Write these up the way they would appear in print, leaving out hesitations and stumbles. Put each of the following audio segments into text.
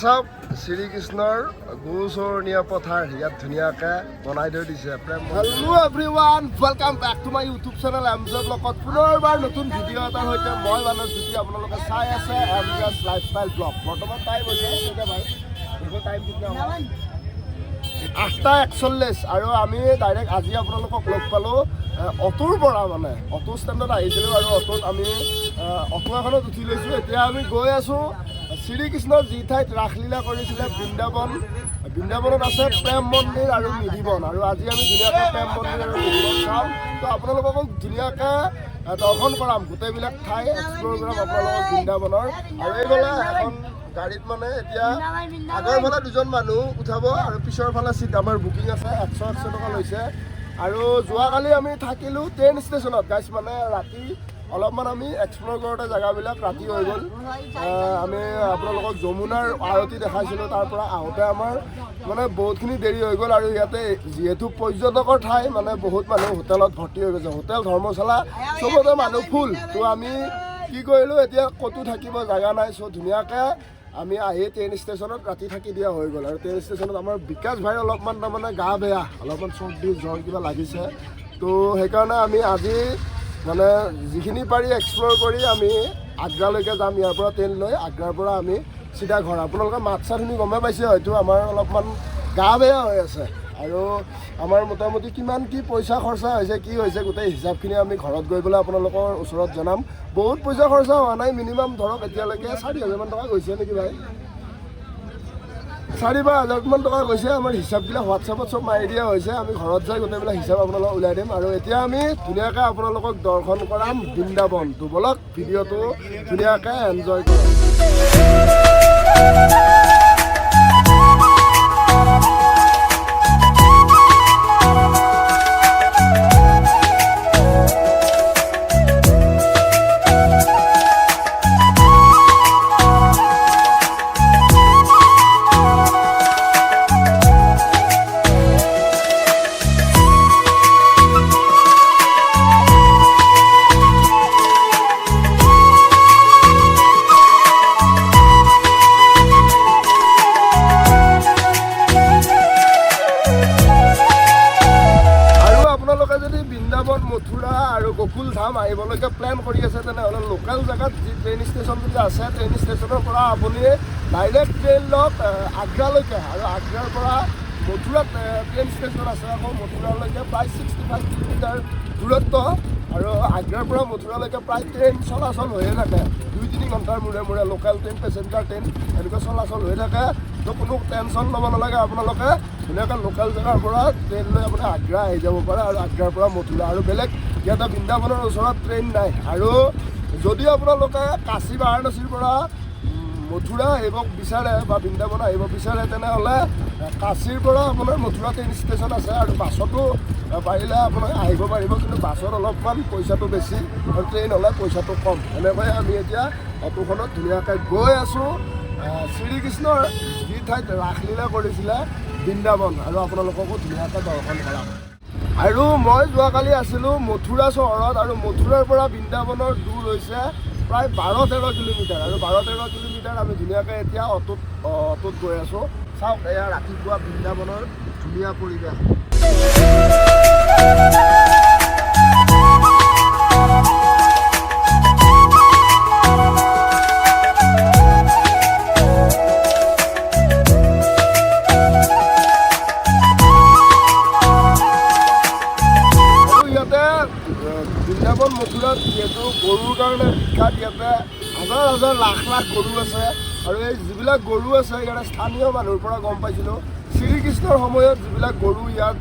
সব শ্ৰীকৃষ্ণৰ গোচৰণীয়া পথাৰ ইয়াত ধুনীয়াকৈ বনাই থৈ দিছে। Hello' everyone, welcome back to my YouTube channel MJ ব্লগত পুনৰবাৰ নতুন ভিডিঅ' এটাৰ সৈতে মই মানস জ্যোতি। আপোনালোকে চাই আছে এমজেছ লাইফষ্টাইল ব্লগ। বৰ্তমান টাইম হৈছে টাইম 8:41 আৰু আমি ডাইৰেক্ট আজি আপোনালোকক লগ পালোঁ অটোৰ পৰা, মানে অটো ষ্টেণ্ডত আহিছিলোঁ আৰু অটোত আমি অটো এখনত উঠি লৈছোঁ। এতিয়া আমি গৈ আছোঁ শ্ৰীকৃষ্ণৰ যি ঠাইত ৰাসলীলা কৰিছিলে বৃন্দাবনত আছে প্ৰেম মন্দিৰ আৰু নিধিবন, আৰু আজি আমি ধুনীয়াকৈ প্ৰেম মন্দিৰ আৰু নিধিবন চাম। তো আপোনালোকক ধুনীয়াকৈ দৰ্শন কৰাম, গোটেইবিলাক ঠাই এক্সপ্ল'ৰ কৰাম আপোনালোকক বৃন্দাবনৰ। আৰু এইফালে এখন গাড়ীত মানে এতিয়া আগৰ ফালে দুজন মানুহ উঠাব আৰু পিছৰ ফালে চিট আমাৰ বুকিং আছে। 100 টকা লৈছে। আৰু যোৱাকালি আমি থাকিলোঁ ট্ৰেইন ষ্টেচনত গাইছ, মানে ৰাতি অলপমান আমি এক্সপ্ল'ৰ কৰোঁতে জেগাবিলাক ৰাতি হৈ গ'ল। আমি আপোনালোকক যমুনাৰ আৰতি দেখাইছিলোঁ, তাৰ পৰা আহোঁতে আমাৰ মানে বহুতখিনি দেৰি হৈ গ'ল। আৰু ইয়াতে যিহেতু পৰ্যটকৰ ঠাই, মানে বহুত মানুহ হোটেলত ভৰ্তি হৈ গৈছে, হোটেল ধৰ্মশালা চবতে মানুহ ফুল। তো আমি কি কৰিলোঁ, এতিয়া ক'তো থাকিব জেগা নাই। চ' ধুনীয়াকৈ আমি আহি ট্ৰেইন ষ্টেচনত ৰাতি থাকি দিয়া হৈ গ'ল। আৰু ট্ৰেইন ষ্টেচনত আমাৰ বিকাশ ভাইৰ অলপমান তাৰমানে গা বেয়া, অলপমান চৰ্দি জ্বৰ কিবা লাগিছে। তো সেইকাৰণে আমি আজি মানে যিখিনি পাৰি এক্সপ্ল'ৰ কৰি আমি আগ্ৰালৈকে যাম। ইয়াৰ পৰা ট্ৰেইন লৈ আগ্ৰাৰ পৰা আমি চিধা ঘৰ। আপোনালোকে মাত চাত শুনি গমেই পাইছে হয়তো আমাৰ অলপমান গা বেয়া হৈ আছে। আৰু আমাৰ মোটামুটি কিমান কি পইচা খৰচা হৈছে, কি হৈছে, গোটেই হিচাপখিনি আমি ঘৰত গৈ পেলাই আপোনালোকৰ ওচৰত জনাম। বহুত পইচা খৰচা হোৱা নাই, মিনিমাম ধৰক এতিয়ালৈকে 4,000 টকা গৈছে নেকি ভাই, 4-5,000 টকা গৈছে। আমাৰ হিচাপবিলাক হোৱাটছএপত চব মাৰি দিয়া হৈছে। আমি ঘৰত যাই গোটেইবিলাক হিচাপ আপোনালোকক ওলাই দিম। আৰু এতিয়া আমি ধুনীয়াকৈ আপোনালোকক দৰ্শন কৰাম বৃন্দাবন। তো বলক ভিডিঅ'টো ধুনীয়াকৈ এনজয় কৰক। মথুৰা আৰু গকুল ধাম আহিবলৈকে প্লেন কৰি আছে, তেনেহ'লে লোকেল জেগাত যি ট্ৰেইন ষ্টেচন যদি আছে, ট্ৰেইন ষ্টেচনৰ পৰা আপুনি ডাইৰেক্ট ট্ৰেইন লওক আগ্ৰালৈকে। আৰু আগ্ৰাৰ পৰা মথুৰাত ট্ৰেইন ষ্টেচন আছে আকৌ, মথুৰালৈকে প্ৰায় 65 কিলোমিটাৰ দূৰত্ব। আৰু আগ্ৰাৰ পৰা মথুৰালৈকে প্ৰায় ট্ৰেইন চলাচল হৈয়ে থাকে, 2-3 ঘণ্টাৰ মূৰে মূৰে লোকেল ট্ৰেইন, পেচেঞ্জাৰ ট্ৰেইন এনেকৈ চলাচল হৈ থাকে। তো কোনো টেনশ্যন ল'ব নালাগে, আপোনালোকে ধুনীয়াকৈ লোকেল জেগাৰ পৰা ট্ৰেইন লৈ আপুনি আগ্ৰা আহি যাব পাৰে। আৰু আগ্ৰাৰ পৰা মথুৰা, আৰু বেলেগ ইয়াতে বৃন্দাবনৰ ওচৰত ট্ৰেইন নাই। আৰু যদি আপোনালোকে কাশী বাৰাণসীৰ পৰা মথুৰা আহিব বিচাৰে বা বৃন্দাবন আহিব বিচাৰে, তেনেহ'লে কাশীৰ পৰা আপোনাৰ মথুৰা ট্ৰেইন ষ্টেচন আছে। আৰু বাছতো পাৰিলে আপোনাক আহিব পাৰিব, কিন্তু বাছত অলপমান পইচাটো বেছি আৰু ট্ৰেইন হ'লে পইচাটো কম। এনেকৈ আমি এতিয়া অটোখনত ধুনীয়াকৈ গৈ আছোঁ শ্ৰীকৃষ্ণৰ যি ঠাইত ৰাসলীলা কৰিছিলে বৃন্দাবন, আৰু আপোনালোককো ধুনীয়াকৈ দৰ্শন কৰাম। আৰু মই যোৱাকালি আছিলোঁ মথুৰা চহৰত, আৰু মথুৰাৰ পৰা বৃন্দাবনৰ দূৰ হৈছে প্ৰায় 12-13 কিলোমিটাৰ। আৰু 12-13 কিলোমিটাৰ আমি ধুনীয়াকৈ এতিয়া অটোত গৈ আছোঁ। চাওক, এয়া ৰাতিপুৱা বৃন্দাবনৰ ধুনীয়া পৰিৱেশ। বৃন্দাবন মথুৰাত যিহেতু গৰুৰ কাৰণে বিখ্যাত, ইয়াতে হাজাৰ হাজাৰ লাখ লাখ গৰু আছে আৰু এই যিবিলাক গৰু আছে ইয়াতে স্থানীয় মানুহৰ পৰা গম পাইছিলোঁ শ্ৰীকৃষ্ণৰ সময়ত যিবিলাক গৰু ইয়াত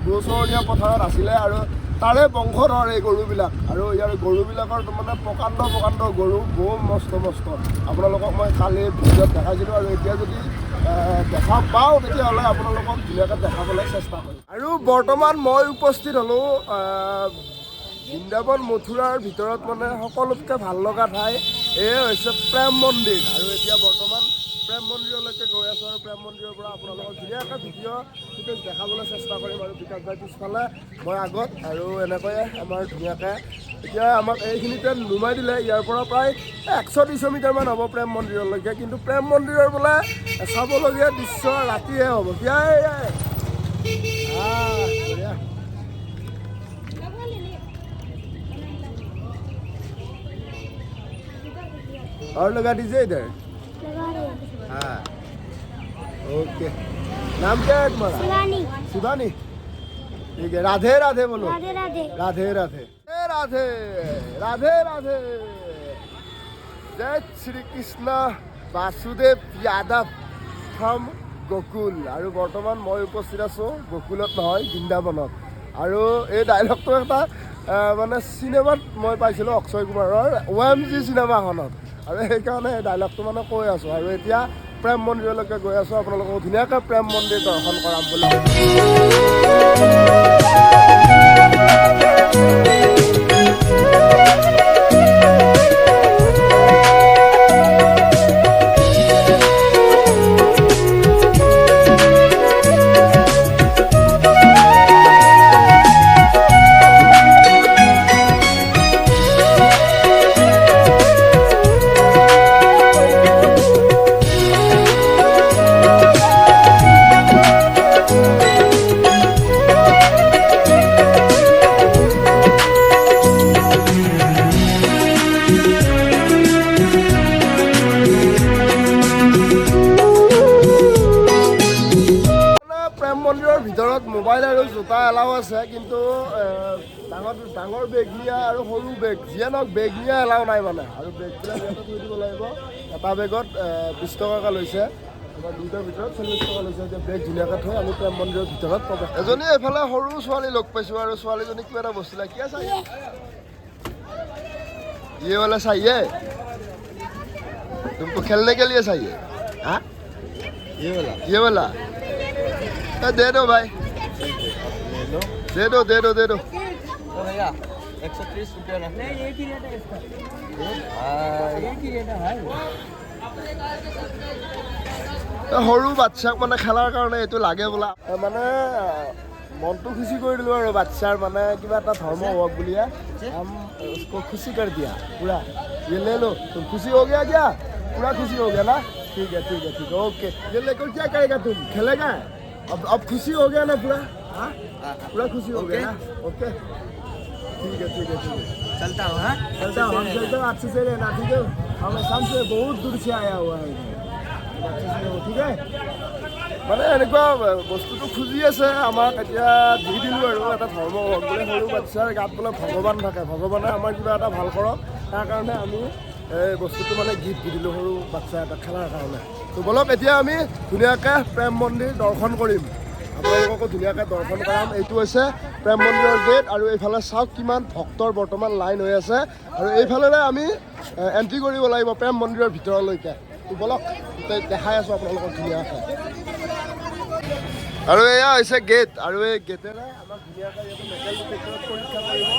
গৰুচৰণীয়া পথাৰত আছিলে আৰু তাৰে বংশধৰ এই গৰুবিলাক আৰু ইয়াৰ গৰুবিলাকৰ মানে প্ৰকাণ্ড প্ৰকাণ্ড গৰু বহু মস্ত মস্ত আপোনালোকক মই কালি ভিডিঅ'ত দেখাইছিলোঁ আৰু এতিয়া যদি দেখা পাওঁ তেতিয়াহ'লে আপোনালোকক ধুনীয়াকৈ দেখাবলৈ চেষ্টা কৰিম। আৰু বৰ্তমান মই উপস্থিত হ'লোঁ বৃন্দাবন মথুৰাৰ ভিতৰত মানে সকলোতকৈ ভাল লগা ঠাই এয়ে হৈছে প্ৰেম মন্দিৰ আৰু এতিয়া বৰ্তমান প্ৰেম মন্দিৰলৈকে গৈ আছোঁ আৰু প্ৰেম মন্দিৰৰ পৰা আপোনালোকক ধুনীয়াকৈ ভিডিঅ' ফুটেজ দেখাবলৈ চেষ্টা কৰিম আৰু বিকাশ ভাই পিছফালে মই আগত আৰু এনেকৈয়ে আমাৰ ধুনীয়াকৈ এতিয়া আমাক এইখিনিতে নুমাই দিলে ইয়াৰ পৰা প্ৰায় 100-200 মিটাৰমান হ'ব প্ৰেম মন্দিৰলৈকে, কিন্তু প্ৰেম মন্দিৰৰ বোলে চাবলগীয়া দৃশ্য ৰাতিহে হ'ব। और लगा दीजिए इधर। हाँ ओके। नाम क्या है तुम्हारा? शिवानी। शिवानी ठीक है। राधे राधे बोलो। राधे राधे। राधे राधे राधे राधे राधे। जय श्री कृष्ण वासुदेव यादव फ्रम गोकुल। और बर्तमान मैं उपस्थित आছোঁ गोकुलत নহয় বৃন্দাবনত আৰু এই ডাইলগটো এটা মানে চিনেমাত মই পাইছিলোঁ অক্ষয় কুমাৰৰ OMG চিনেমাখনত আৰু সেইকাৰণে এই ডাইলগটো মানে কৈ আছোঁ আৰু এতিয়া প্ৰেম মন্দিৰলৈকে গৈ আছোঁ আপোনালোকক ধুনীয়াকৈ প্ৰেম মন্দিৰ দৰ্শন কৰাম বুলি। ভিতৰত মোবাইল আৰু জোতা এলাও আছে, কিন্তু ডাঙৰ বেগ নিয়া আৰু সৰু বেগ যিয়ে নহওক বেগ নিয়া এলাও নাই মানে। আৰু বেগবিলাক ইয়াতে থৈ দিব লাগিব। এটা বেগত 20 টকাকৈ লৈছে, আমাৰ দুটাৰ ভিতৰত 40 টকা লৈছে। এতিয়া বেগ ধুনীয়াকৈ থৈ আমি প্ৰেম মন্দিৰৰ ভিতৰত প্ৰৱেশ। এজনী এইফালে সৰু ছোৱালী লগ পাইছোঁ আৰু ছোৱালীজনী কিবা এটা বস্তু লাগে। কি চাই ये वाला चाहिए तुमको खेलने के लिए चाहिए? हाँ ये वाला दे दो भाई, दे दो दे दो दे दो। भैया 130 रुपया नहीं, एक ही रेट है इसका। एक ही रेट है भाई। সৰু বাচ্চাক মানে খেলাৰ কাৰণে এইটো লাগে বোলা, মানে মনটো খুচি কৰি দিলোঁ আৰু বাচ্চাৰ মানে কিবা এটা ধৰ্ম হওক বুলিয়ে हम उसको खुशी कर दिया पूरा। ये ले लो, तुम खुशी हो गया क्या? पूरा खुशी हो गया ना? ठीक है ठीक है ठीक है ओके। ये लेकर क्या करेगा तुम? खेलेगा? अब खुशी हो गया ना पूरा? हाँ पूरा खुशी हो गया ना? ओके ठीक है ठीक है ठीक है। चलता हूँ। हाँ चलता हूँ, हम चलते हैं। अच्छे से रहना ठीक है? हम शाम से बहुत दूर से आया हुआ है, अच्छे से रहो ठीक है। মানে এনেকুৱা বস্তুটো খুজি আছে আমাক, এতিয়া দি দিলোঁ আৰু এটা ধৰ্ম হওক বোলে। সৰু বাচ্চাৰ গাত বোলে ভগৱান থাকে, ভগৱানে আমাৰ কিবা এটা ভাল কৰক তাৰ কাৰণে আমি এই বস্তুটো মানে গিফ্ট দি দিলোঁ সৰু বাচ্চা এটা খেলাৰ কাৰণে। তো বলক এতিয়া আমি ধুনীয়াকৈ প্ৰেম মন্দিৰ দৰ্শন কৰিম, আপোনালোককো ধুনীয়াকৈ দৰ্শন কৰাম। এইটো হৈছে প্ৰেম মন্দিৰৰ গেট আৰু এইফালে চাওক কিমান ভক্তৰ বৰ্তমান লাইন হৈ আছে আৰু এইফালেৰে আমি এণ্ট্ৰি কৰিব লাগিব প্ৰেম মন্দিৰৰ ভিতৰলৈকে। তো বলক দেখাই আছোঁ আপোনালোকক ধুনীয়াকৈ। আৰু এয়া হৈছে গেট আৰু এই গেটেৰে আমাক ধুনীয়াকৈ ইয়াতে মেটেল ডিটেক্টৰত পৰীক্ষা কৰিব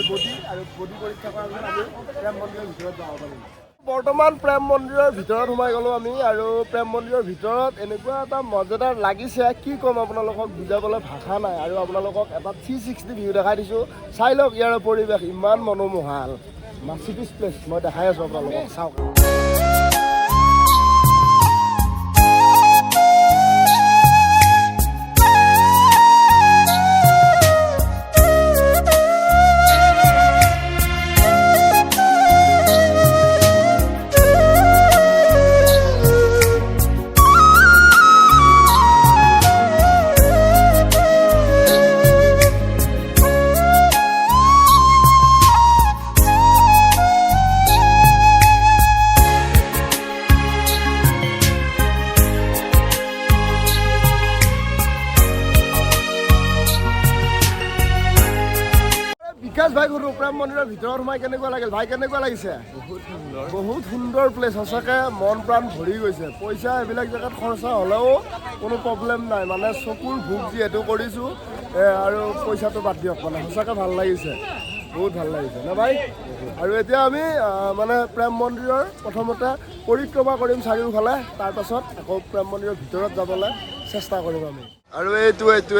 বডি, আৰু বডি পৰীক্ষা কৰাৰ পিছত আমি প্ৰেম মন্দিৰৰ ভিতৰত যাব পাৰিম। বৰ্তমান প্ৰেম মন্দিৰৰ ভিতৰত সোমাই গ'লোঁ আমি আৰু প্ৰেম মন্দিৰৰ ভিতৰত এনেকুৱা এটা মজাদাৰ লাগিছে, কি ক'ম আপোনালোকক, বুজাবলৈ ভাষা নাই। আৰু আপোনালোকক এটা 360 ভিউ দেখাই দিছোঁ, চাই লওক ইয়াৰ পৰিৱেশ ইমান মনোমোহাল। মাৰ্চিডিজ প্লেচ মই দেখাই আছোঁ আপোনালোকক, চাওক। মন্দিৰৰ ভিতৰত সোমাই কেনেকুৱা লাগিল ভাই কেনেকুৱা লাগিছে বহুত সুন্দৰ বহুত সুন্দৰ প্লেচ সঁচাকৈ মন প্ৰাণ ভৰি গৈছে পইচা এইবিলাক জেগাত খৰচা হ'লেও কোনো প্ৰব্লেম নাই মানে চকুৰ ভোগ যিহেতু কৰিছোঁ আৰু পইচাটো বাদ দিয়ক মানে সঁচাকৈ ভাল লাগিছে বহুত ভাল লাগিছে না ভাই আৰু এতিয়া আমি মানে প্ৰেম মন্দিৰৰ প্ৰথমতে পৰিক্ৰমা কৰিম চাৰিওফালে তাৰপাছত আকৌ প্ৰেম মন্দিৰৰ ভিতৰত যাবলৈ চেষ্টা কৰিম আমি আৰু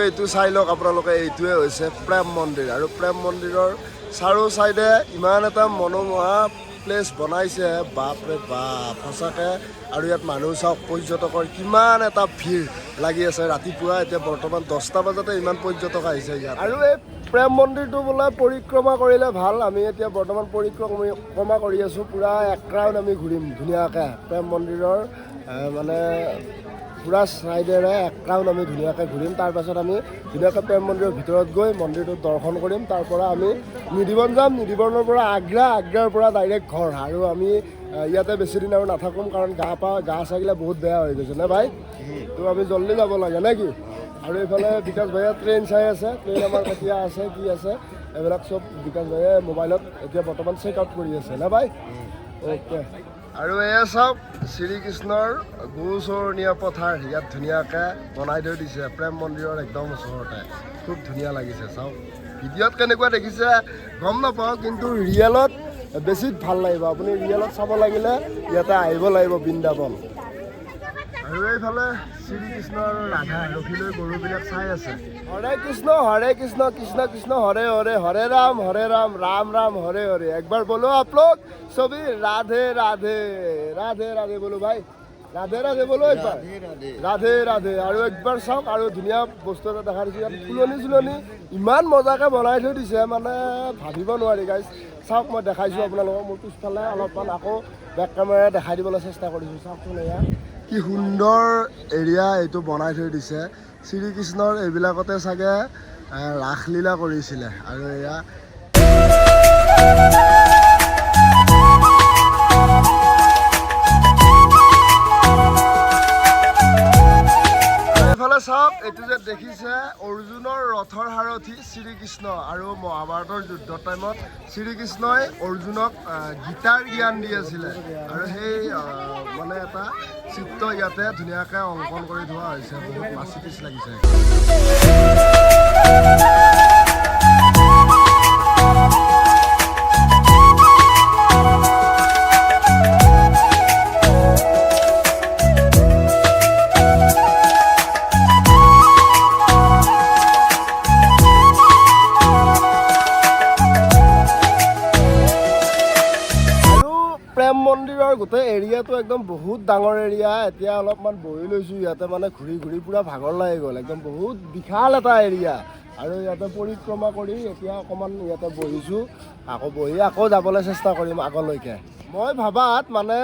এইটো চাই লওক আপোনালোকে এইটোৱে হৈছে প্ৰেম মন্দিৰ আৰু প্ৰেম মন্দিৰৰ চাৰো চাইডে ইমান এটা মনোমোহা প্লেচ বনাইছে বাপৰে বাপ সঁচাকৈ আৰু ইয়াত মানুহ চাওক পৰ্যটকৰ কিমান এটা ভিৰ লাগি আছে ৰাতিপুৱা এতিয়া বৰ্তমান 10টা বজাতে ইমান পৰ্যটক আহিছে ইয়াত আৰু এই প্ৰেম মন্দিৰটো বোলে পৰিক্ৰমা কৰিলে ভাল আমি এতিয়া বৰ্তমান পৰিক্ৰমা কৰি আছোঁ পূৰা এক ৰাউণ্ড আমি ঘূৰিম ধুনীয়াকৈ প্ৰেম মন্দিৰৰ মানে পূৰা চাইডেৰে এক ৰাউণ্ড আমি ধুনীয়াকৈ ঘূৰিম তাৰপাছত আমি ধুনীয়াকৈ প্ৰেম মন্দিৰৰ ভিতৰত গৈ মন্দিৰটো দৰ্শন কৰিম তাৰপৰা আমি নিধিবন যাম নিধিবনৰ পৰা আগ্ৰাৰ পৰা ডাইৰেক্ট ঘৰ আৰু আমি ইয়াতে বেছি দিন আৰু নাথাকোঁ কাৰণ গা চাগিলে বহুত বেয়া হৈ গৈছে নে ভাই তো আমি জল্দি যাব লাগে নে কি আৰু এইফালে বিকাশ ভাইয়া ট্ৰেইন চাই আছে ট্ৰেইন আমাৰ কেতিয়া আছে কি আছে এইবিলাক চব বিকাশ ভাইয়া মোবাইলত এতিয়া বৰ্তমান চেক আউট কৰি আছে নে ভাই অ'কে আৰু এয়া চাওক শ্ৰীকৃষ্ণৰ গোচৰণীয়া পথাৰ ইয়াত ধুনীয়াকৈ বনাই থৈ দিছে প্ৰেম মন্দিৰৰ একদম ওচৰতে খুব ধুনীয়া লাগিছে চাওক ভিডিঅ'ত কেনেকুৱা দেখিছে গম নাপাওঁ কিন্তু ৰিয়েলত বেছি ভাল লাগিব আপুনি ৰিয়েলত চাব লাগিলে ইয়াতে আহিব লাগিব বৃন্দাবন আৰু এইফালে শ্ৰীকৃষ্ণ আৰু ৰাধা ৰখি লৈ গৰুবিলাক চাই আছে হৰে কৃষ্ণ কৃষ্ণ কৃষ্ণ হৰে হৰে হৰে ৰাম ৰাম ৰাম হৰে হৰে একবাৰ বলো আপ লোগ সবি ৰাধে ৰাধে ৰাধে ৰাধে বলো ভাই ৰাধে ৰাধে বলো একবাৰ ৰাধে ৰাধে আৰু একবাৰ চাওক আৰু ধুনীয়া বস্তু এটা দেখা দিছোঁ ইয়াত ফুলনি চুলনি ইমান মজাকৈ বনাই থৈ দিছে মানে ভাবিব নোৱাৰি গাইজ চাওক মই দেখাইছোঁ আপোনালোকক মোৰ পিছফালে অলপমান আকৌ বেক কেমেৰা দেখাই দিবলৈ চেষ্টা কৰিছোঁ চাওকচোন এয়া কি সুন্দৰ এৰিয়া এইটো বনাই থৈ দিছে শ্ৰীকৃষ্ণৰ এইবিলাকতে চাগে ৰাসলীলা কৰিছিলে আৰু এয়া এইফালে চাওক এইটো যে দেখিছে অৰ্জুনৰ ৰথৰ সাৰথি শ্ৰীকৃষ্ণ আৰু মহাভাৰতৰ যুদ্ধৰ টাইমত শ্ৰীকৃষ্ণই অৰ্জুনক গীতাৰ জ্ঞান দি আছিলে আৰু সেই মানে এটা চিত্ৰ ইয়াতে ধুনীয়াকৈ অংকন কৰি থোৱা হৈছে বহুত মাচিপিচ লাগিছে গোটেই এৰিয়াটো একদম বহুত ডাঙৰ এৰিয়া এতিয়া অলপমান বহি লৈছোঁ ইয়াতে মানে ঘূৰি পূৰা ভাগৰ লাগি গ'ল একদম বহুত বিশাল এটা এৰিয়া আৰু ইয়াতে পৰিক্ৰমা কৰি এতিয়া অকণমান ইয়াতে বহিছোঁ আকৌ যাবলৈ চেষ্টা কৰিম আগলৈকে মই ভাবাত মানে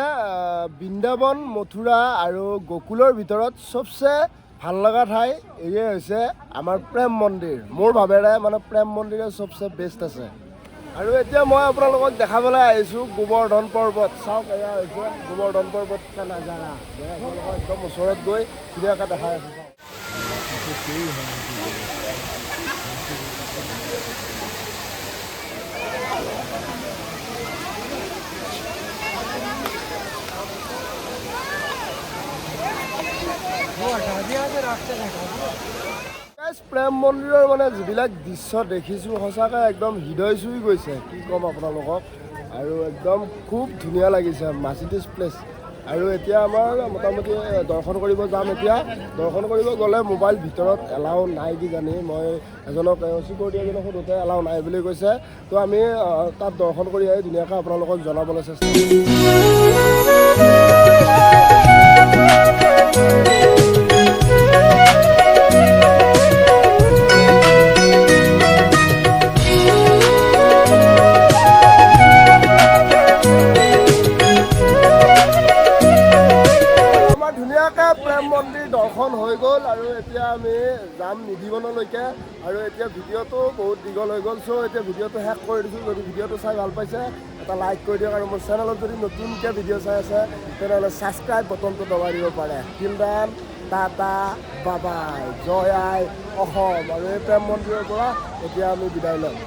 বৃন্দাবন মথুৰা আৰু গকুলৰ ভিতৰত চবচে ভাল লগা ঠাই এয়ে হৈছে আমাৰ প্ৰেম মন্দিৰ মোৰ ভাবেৰে মানে প্ৰেম মন্দিৰে চবচে বেষ্ট আছে আৰু এতিয়া মই আপোনালোকক দেখাবলৈ আহিছোঁ গোবৰ্ধন পৰ্বত চাওক এয়া হৈছে গোবৰ্ধন পৰ্বত নাজাৰা আপোনালোকক একদম ওচৰত গৈ ধুনীয়াকৈ দেখাই আছোঁ প্ৰেম মন্দিৰৰ মানে যিবিলাক দৃশ্য দেখিছোঁ সঁচাকৈ একদম হৃদয় চুই গৈছে কি ক'ম আপোনালোকক আৰু একদম খুব ধুনীয়া লাগিছে মাচিটিছ প্লেচ আৰু এতিয়া আমাৰ মোটামুটি দৰ্শন কৰিব যাম এতিয়া দৰ্শন কৰিব গ'লে মোবাইল ভিতৰত এলাও নাই কিজানি মই এজনক চিকিউৰিটি এজনক সোধোতে এলাও নাই বুলি কৈছে তো আমি তাত দৰ্শন কৰি আহি ধুনীয়াকৈ আপোনালোকক জনাবলৈ চেষ্টা কৰিম দৰ্শন হৈ গ'ল আৰু এতিয়া আমি যাম নিধিবনলৈকে আৰু এতিয়া ভিডিঅ'টো বহুত দীঘল হৈ গ'ল চ' এতিয়া ভিডিঅ'টো শেষ কৰি দিছোঁ যদি ভিডিঅ'টো চাই ভাল পাইছে এটা লাইক কৰি দিয়ক আৰু মোৰ চেনেলত যদি নতুনকৈ ভিডিঅ' চাই আছে তেনেহ'লে ছাবস্ক্ৰাইব বটনটো দবাই দিব পাৰে টিল দেন টাটা বাবাই জয় আই অসম আৰু এই প্ৰেম মন্দিৰৰ পৰা এতিয়া আমি বিদায় ল'ম